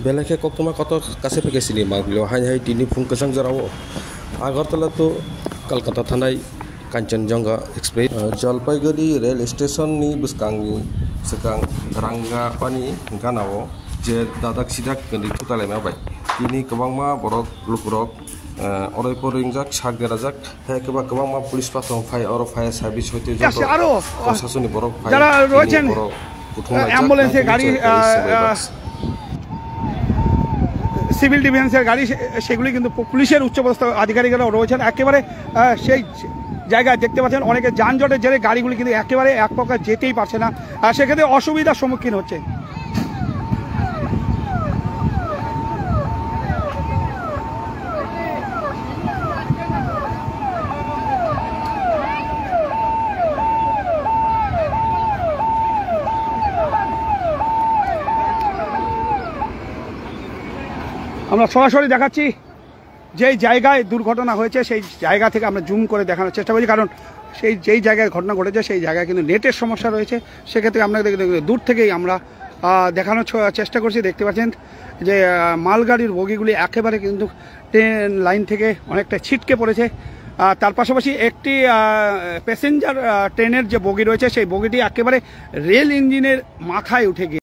बेलेखे कक्तमा कत कासे फैगासिनो मागलियाव हाय दिनै फुं गोजां जेराव आगरतला तो कलकाता थानाय Kanchenjunga express Jalpaiguri rail station नि बुसकांनि सिगां रांगापानि गानाव जे दादाक सिदाक गन्दै थुतालायमाबाय दिनै गोबांमा बरक लुकुरक अरायपुर रिंजाक साग देराजाक हे गोबांमा पुलिस पाथं फाय और फायर सार्भिस হইতে যত প্রশাসনিক বরক ফাই যারা রয়েছেন অ্যাম্বুলেন্সের গাড়ি সিভিল ডিফেন্সের গাড়ি সেগুলি কিন্তু পুলিশের উচ্চপদস্থ আধিকারিকরাও রয়েছেন একেবারে সেই জায়গায় দেখতে পাচ্ছেন অনেকে যানজটের জেরে গাড়িগুলি কিন্তু একেবারে এক প্রকার যেতেই পারছে না সেক্ষেত্রে অসুবিধার সম্মুখীন হচ্ছে। আমরা সরাসরি দেখাচ্ছি যেই জায়গায় দুর্ঘটনা হয়েছে সেই জায়গা থেকে আমরা জুম করে দেখানোর চেষ্টা করছি, কারণ যেই জায়গায় ঘটনা ঘটেছে সেই জায়গায় কিন্তু নেটের সমস্যা রয়েছে। সেক্ষেত্রে আমরা দূর থেকেই আমরা দেখানোর চেষ্টা করছি। দেখতে পাচ্ছেন যে মালগাড়ির বগিগুলি একেবারে কিন্তু ট্রেন লাইন থেকে অনেকটা ছিটকে পড়েছে। তার পাশাপাশি একটি প্যাসেঞ্জার ট্রেনের যে বগি রয়েছে সেই বগিটি একেবারে রেল ইঞ্জিনের মাথায় উঠে গিয়ে